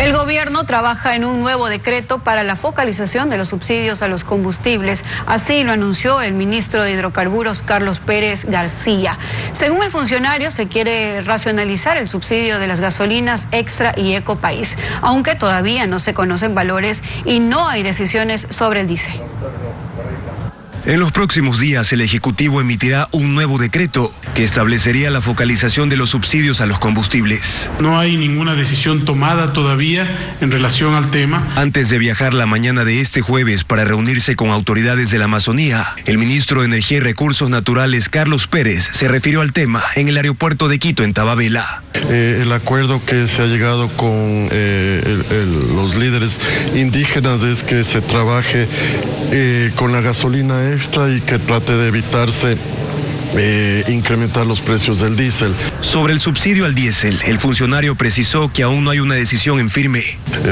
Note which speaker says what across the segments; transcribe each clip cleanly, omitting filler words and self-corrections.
Speaker 1: El gobierno trabaja en un nuevo decreto para la focalización de los subsidios a los combustibles. Así lo anunció el ministro de Hidrocarburos, Carlos Pérez García. Según el funcionario, se quiere racionalizar el subsidio de las gasolinas Extra y Ecopaís, aunque todavía no se conocen valores y no hay decisiones sobre el diésel.
Speaker 2: En los próximos días, el Ejecutivo emitirá un nuevo decreto que establecería la focalización de los subsidios a los combustibles.
Speaker 3: No hay ninguna decisión tomada todavía en relación al tema.
Speaker 2: Antes de viajar la mañana de este jueves para reunirse con autoridades de la Amazonía, el ministro de Energía y Recursos Naturales, Carlos Pérez, se refirió al tema en el aeropuerto de Quito, en Tababela.
Speaker 4: El acuerdo que se ha llegado con los líderes indígenas es que se trabaje con la gasolina extra y que trate de evitarse incrementar los precios del diésel.
Speaker 2: Sobre el subsidio al diésel, el funcionario precisó que aún no hay una decisión en firme.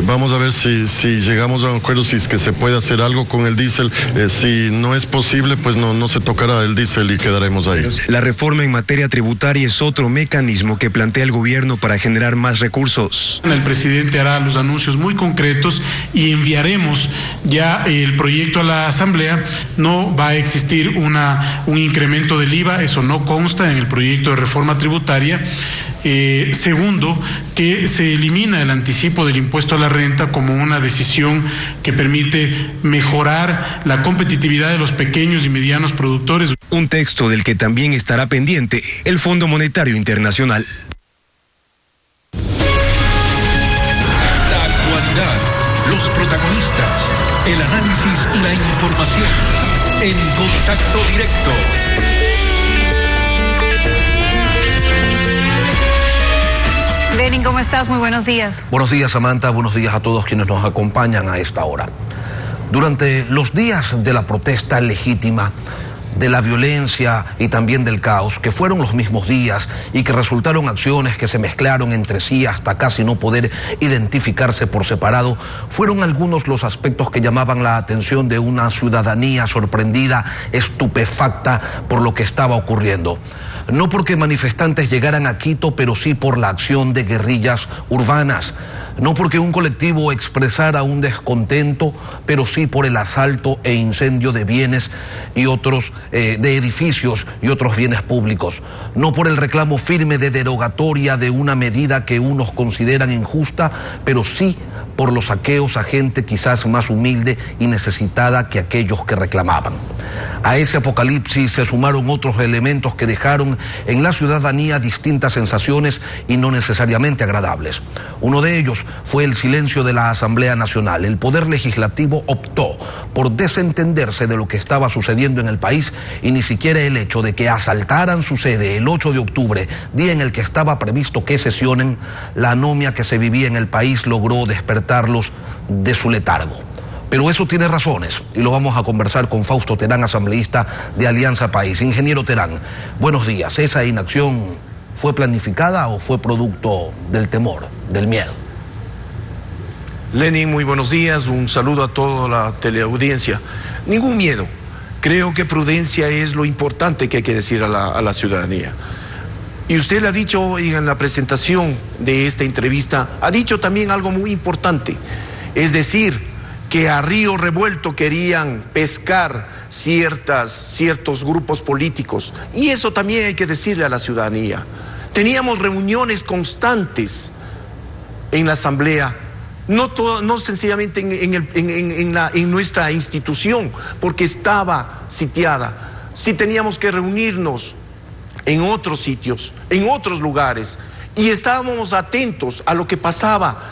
Speaker 4: Vamos a ver si llegamos a un acuerdo, si es que se puede hacer algo con el diésel. Si no es posible, pues no se tocará el diésel y quedaremos ahí.
Speaker 2: La reforma en materia tributaria es otro mecanismo que plantea el gobierno para generar más recursos.
Speaker 3: El presidente hará los anuncios muy concretos y enviaremos ya el proyecto a la Asamblea. No va a existir un incremento del IVA. Eso no consta en el proyecto de reforma tributaria. Segundo, que se elimina el anticipo del impuesto a la renta como una decisión que permite mejorar la competitividad de los pequeños y medianos productores.
Speaker 2: Un texto del que también estará pendiente el Fondo Monetario Internacional.
Speaker 5: La actualidad, los protagonistas, el análisis y la información en Contacto Directo.
Speaker 1: Lenin, ¿cómo estás? Muy buenos días.
Speaker 6: Buenos días, Samantha. Buenos días a todos quienes nos acompañan a esta hora. Durante los días de la protesta legítima, de la violencia y también del caos, que fueron los mismos días y que resultaron acciones que se mezclaron entre sí hasta casi no poder identificarse por separado, fueron algunos los aspectos que llamaban la atención de una ciudadanía sorprendida, estupefacta por lo que estaba ocurriendo. No porque manifestantes llegaran a Quito, pero sí por la acción de guerrillas urbanas. No porque un colectivo expresara un descontento, pero sí por el asalto e incendio de bienes y otros, de edificios y otros bienes públicos. No por el reclamo firme de derogatoria de una medida que unos consideran injusta, pero sí por los saqueos a gente quizás más humilde y necesitada que aquellos que reclamaban. A ese apocalipsis se sumaron otros elementos que dejaron en la ciudadanía distintas sensaciones y no necesariamente agradables. Uno de ellos fue el silencio de la Asamblea Nacional. El Poder Legislativo optó por desentenderse de lo que estaba sucediendo en el país y ni siquiera el hecho de que asaltaran su sede el 8 de octubre, día en el que estaba previsto que sesionen, la anomia que se vivía en el país logró despertarlos de su letargo. Pero eso tiene razones y lo vamos a conversar con Fausto Terán, asambleísta de Alianza País. Ingeniero Terán, buenos días. ¿Esa inacción fue planificada o fue producto del temor, del miedo?
Speaker 7: Lenin, muy buenos días. Un saludo a toda la teleaudiencia. Ningún miedo. Creo que prudencia es lo importante que hay que decir a la ciudadanía. Y usted le ha dicho hoy en la presentación de esta entrevista, ha dicho también algo muy importante. Es decir, que a río revuelto querían pescar ciertos grupos políticos. Y eso también hay que decirle a la ciudadanía. Teníamos reuniones constantes en la Asamblea, no sencillamente en nuestra institución, porque estaba sitiada. Sí teníamos que reunirnos en otros sitios, en otros lugares, y estábamos atentos a lo que pasaba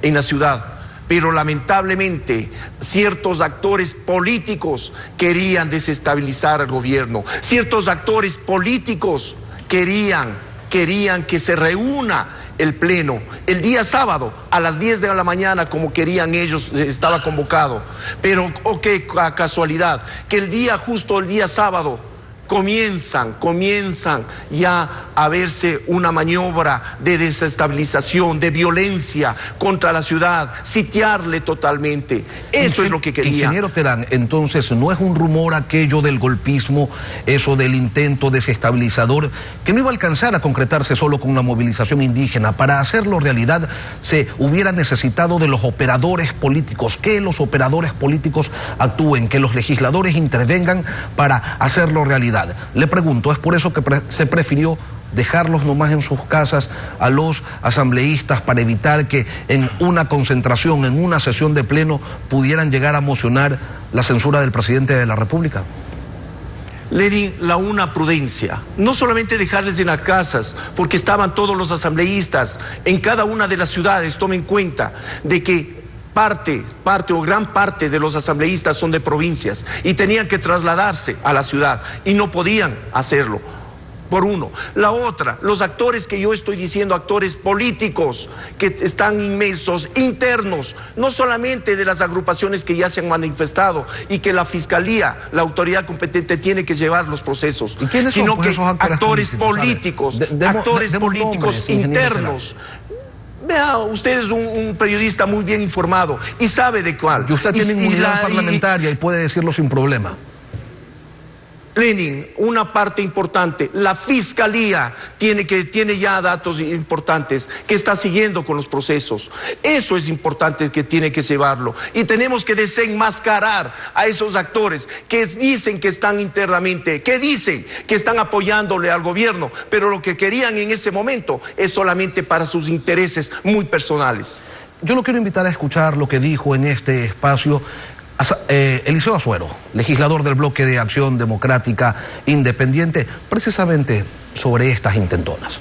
Speaker 7: en la ciudad. Pero lamentablemente ciertos actores políticos querían desestabilizar al gobierno. Ciertos actores políticos querían que se reúna el pleno el día sábado a las 10 de la mañana como querían ellos, estaba convocado. Pero qué casualidad, que justo el día sábado comienzan ya a verse una maniobra de desestabilización, de violencia contra la ciudad, sitiarle totalmente. Eso es lo que querían.
Speaker 6: Ingeniero Terán, entonces, ¿no es un rumor aquello del golpismo, eso del intento desestabilizador, que no iba a alcanzar a concretarse solo con una movilización indígena? Para hacerlo realidad se hubiera necesitado de los operadores políticos, que los operadores políticos actúen, que los legisladores intervengan para hacerlo realidad. Le pregunto, ¿es por eso que se prefirió dejarlos nomás en sus casas a los asambleístas para evitar que en una concentración, en una sesión de pleno, pudieran llegar a mocionar la censura del presidente de la República?
Speaker 7: Lenin, una prudencia, no solamente dejarles en las casas, porque estaban todos los asambleístas en cada una de las ciudades. Tomen en cuenta de que parte o gran parte de los asambleístas son de provincias y tenían que trasladarse a la ciudad y no podían hacerlo. Por uno. La otra, los actores que yo estoy diciendo, actores políticos que están inmensos, internos, no solamente de las agrupaciones que ya se han manifestado y que la fiscalía, la autoridad competente tiene que llevar los procesos, sino que actores políticos, actores políticos internos. Vea, usted es un periodista muy bien informado y sabe de cuál.
Speaker 6: Y usted tiene inmunidad parlamentaria y puede decirlo sin problema.
Speaker 7: Lenin, una parte importante, la fiscalía tiene ya datos importantes que está siguiendo con los procesos. Eso es importante, que tiene que llevarlo. Y tenemos que desenmascarar a esos actores que dicen que están internamente, que dicen que están apoyándole al gobierno, pero lo que querían en ese momento es solamente para sus intereses muy personales.
Speaker 6: Yo lo quiero invitar a escuchar lo que dijo en este espacio Eliseo Azuero, legislador del Bloque de Acción Democrática Independiente, precisamente sobre estas intentonas.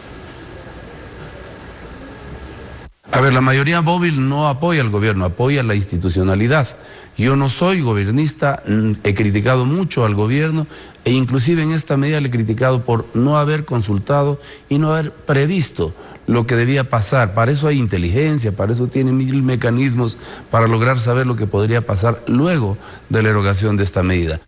Speaker 8: A ver, la mayoría móvil no apoya al gobierno, apoya la institucionalidad. Yo no soy gobernista, he criticado mucho al gobierno e inclusive en esta medida le he criticado por no haber consultado y no haber previsto lo que debía pasar. Para eso hay inteligencia, para eso tiene 1000 mecanismos para lograr saber lo que podría pasar luego de la erogación de esta medida.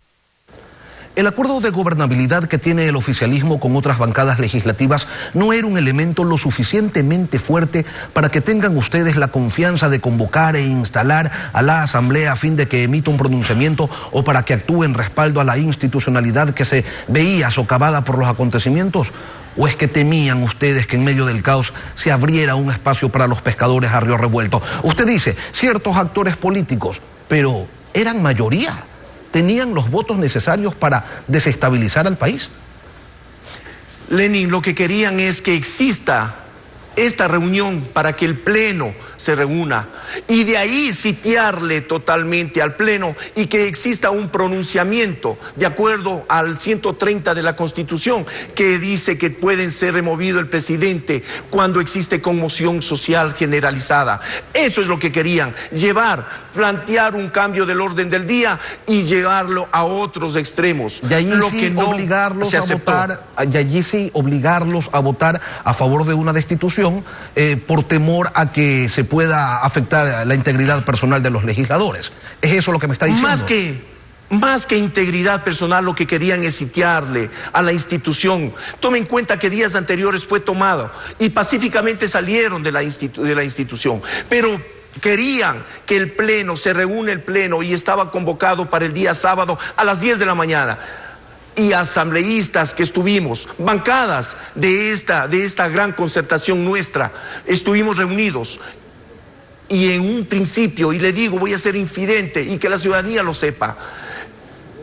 Speaker 6: El acuerdo de gobernabilidad que tiene el oficialismo con otras bancadas legislativas no era un elemento lo suficientemente fuerte para que tengan ustedes la confianza de convocar e instalar a la Asamblea a fin de que emita un pronunciamiento o para que actúe en respaldo a la institucionalidad que se veía socavada por los acontecimientos. ¿O es que temían ustedes que en medio del caos se abriera un espacio para los pescadores a río revuelto? Usted dice, ciertos actores políticos, pero ¿eran mayoría? ¿Tenían los votos necesarios para desestabilizar al país?
Speaker 7: Lenin, lo que querían es que exista esta reunión para que el Pleno se reúna y de ahí sitiarle totalmente al Pleno y que exista un pronunciamiento de acuerdo al 130 de la Constitución que dice que pueden ser removido el presidente cuando existe conmoción social generalizada. Eso es lo que querían, plantear un cambio del orden del día y llevarlo a otros extremos.
Speaker 6: De allí sí obligarlos a votar a favor de una destitución por temor a que se pueda afectar la integridad personal de los legisladores. ¿Es eso lo que me está diciendo?
Speaker 7: Más que integridad personal, lo que querían es sitiarle a la institución. Tome en cuenta que días anteriores fue tomado y pacíficamente salieron de la institución, pero querían que el Pleno, se reúne el Pleno y estaba convocado para el día sábado a las 10 de la mañana. Y asambleístas que estuvimos, bancadas de esta gran concertación nuestra, estuvimos reunidos. Y en un principio, y le digo, voy a ser infidente y que la ciudadanía lo sepa,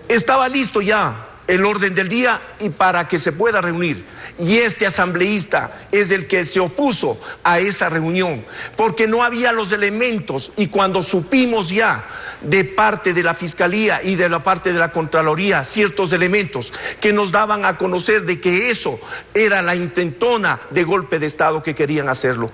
Speaker 7: estaba listo ya el orden del día y para que se pueda reunir. Y este asambleísta es el que se opuso a esa reunión, porque no había los elementos, y cuando supimos ya de parte de la Fiscalía y de la parte de la Contraloría ciertos elementos que nos daban a conocer de que eso era la intentona de golpe de Estado que querían hacerlo.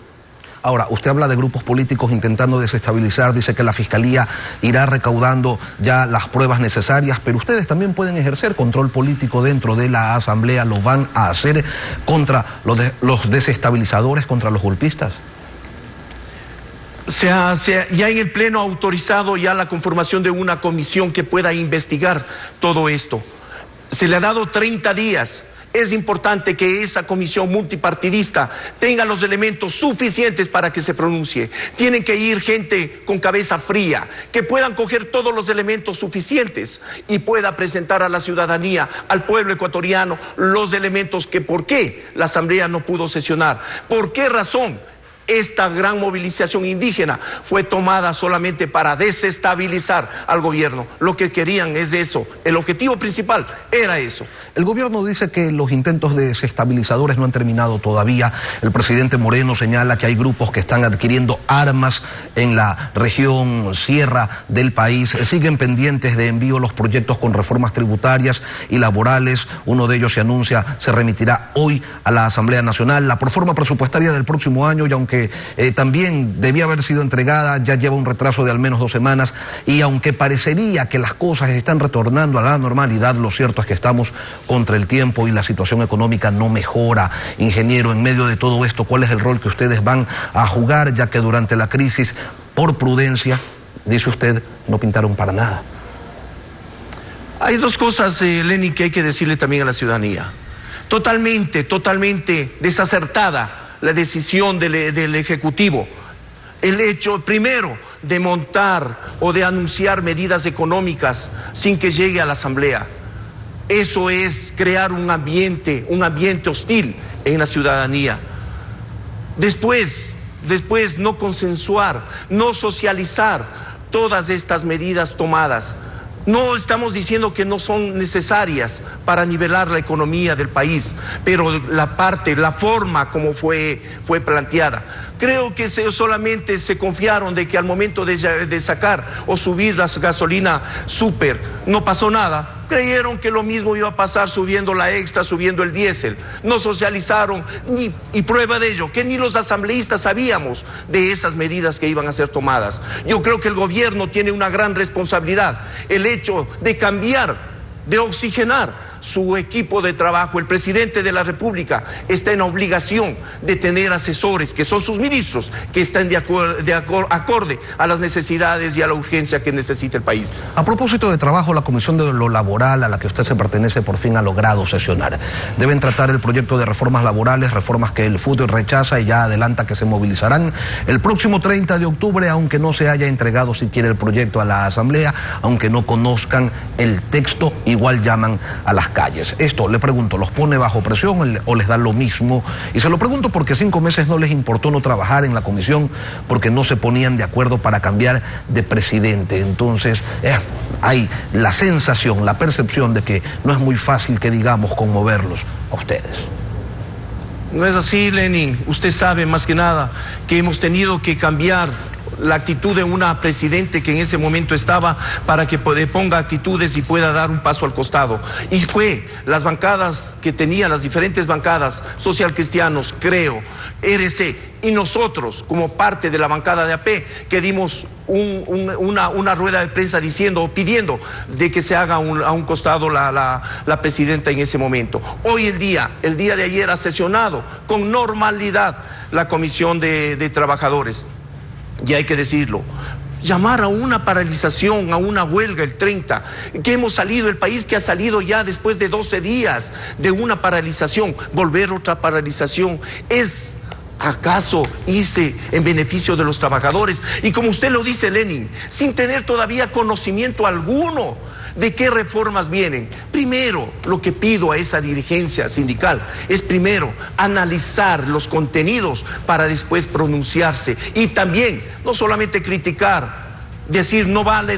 Speaker 6: Ahora, usted habla de grupos políticos intentando desestabilizar, dice que la Fiscalía irá recaudando ya las pruebas necesarias, pero ustedes también pueden ejercer control político dentro de la Asamblea, ¿lo van a hacer contra los desestabilizadores, contra los golpistas?
Speaker 7: Ya en el Pleno ha autorizado ya la conformación de una comisión que pueda investigar todo esto. Se le ha dado 30 días Es importante que esa comisión multipartidista tenga los elementos suficientes para que se pronuncie. Tienen que ir gente con cabeza fría, que puedan coger todos los elementos suficientes y pueda presentar a la ciudadanía, al pueblo ecuatoriano, los elementos que por qué la Asamblea no pudo sesionar, por qué razón esta gran movilización indígena fue tomada solamente para desestabilizar al gobierno. Lo que querían es eso, el objetivo principal era eso.
Speaker 6: El gobierno dice que los intentos desestabilizadores no han terminado todavía. El presidente Moreno señala que hay grupos que están adquiriendo armas en la región sierra del país. Siguen pendientes de envío los proyectos con reformas tributarias y laborales. Uno de ellos se anuncia, se remitirá hoy a la Asamblea Nacional. La proforma presupuestaria del próximo año, y aunque también debía haber sido entregada, ya lleva un retraso de al menos 2 semanas, y aunque parecería que las cosas están retornando a la normalidad, lo cierto es que estamos contra el tiempo y la situación económica no mejora. Ingeniero, en medio de todo esto, ¿cuál es el rol que ustedes van a jugar, ya que durante la crisis, por prudencia, dice usted, no pintaron para nada?
Speaker 7: Hay 2 cosas, Lenin, que hay que decirle también a la ciudadanía. Totalmente desacertada la decisión del Ejecutivo. El hecho, primero, de montar o de anunciar medidas económicas sin que llegue a la Asamblea. Eso es crear un ambiente hostil en la ciudadanía. Después no consensuar, no socializar todas estas medidas tomadas. No estamos diciendo que no son necesarias para nivelar la economía del país, pero la forma como fue planteada. Creo que solamente se confiaron de que al momento de sacar o subir la gasolina súper no pasó nada. Creyeron que lo mismo iba a pasar subiendo la extra, subiendo el diésel. No socializaron, y prueba de ello, que ni los asambleístas sabíamos de esas medidas que iban a ser tomadas. Yo creo que el gobierno tiene una gran responsabilidad. El hecho de cambiar, de oxigenar su equipo de trabajo. El presidente de la República está en obligación de tener asesores, que son sus ministros, que estén acorde a las necesidades y a la urgencia que necesita el país.
Speaker 6: A propósito de trabajo, la Comisión de lo Laboral, a la que usted se pertenece, por fin ha logrado sesionar. Deben tratar el proyecto de reformas laborales, reformas que el FUT rechaza, y ya adelanta que se movilizarán el próximo 30 de octubre, aunque no se haya entregado siquiera el proyecto a la Asamblea, aunque no conozcan el texto, igual llaman a las calles. Esto, le pregunto, ¿los pone bajo presión o les da lo mismo? Y se lo pregunto porque 5 meses no les importó no trabajar en la comisión porque no se ponían de acuerdo para cambiar de presidente. Entonces, hay la sensación, la percepción de que no es muy fácil, que digamos, conmoverlos a ustedes.
Speaker 7: No es así, Lenin. Usted sabe más que nada que hemos tenido que cambiar la actitud de una presidente que en ese momento estaba para que ponga actitudes y pueda dar un paso al costado. Y fue las bancadas que tenía, las diferentes bancadas, Social Cristianos, Creo, RC, y nosotros como parte de la bancada de AP, que dimos una rueda de prensa pidiendo de que se haga a un costado la presidenta en ese momento. Hoy el día de ayer ha sesionado con normalidad la Comisión de Trabajadores. Y hay que decirlo, llamar a una paralización, a una huelga el 30, que hemos salido, el país que ha salido ya después de 12 días de una paralización, volver otra paralización, ¿es acaso irse en beneficio de los trabajadores? Y como usted lo dice, Lenin, sin tener todavía conocimiento alguno de qué reformas vienen. Primero, lo que pido a esa dirigencia sindical es primero analizar los contenidos para después pronunciarse, y también no solamente criticar, decir no vale,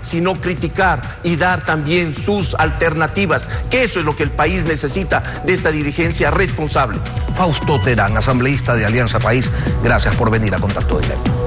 Speaker 7: sino criticar y dar también sus alternativas, que eso es lo que el país necesita de esta dirigencia responsable.
Speaker 6: Fausto Terán, asambleísta de Alianza País, gracias por venir a Contacto Directo.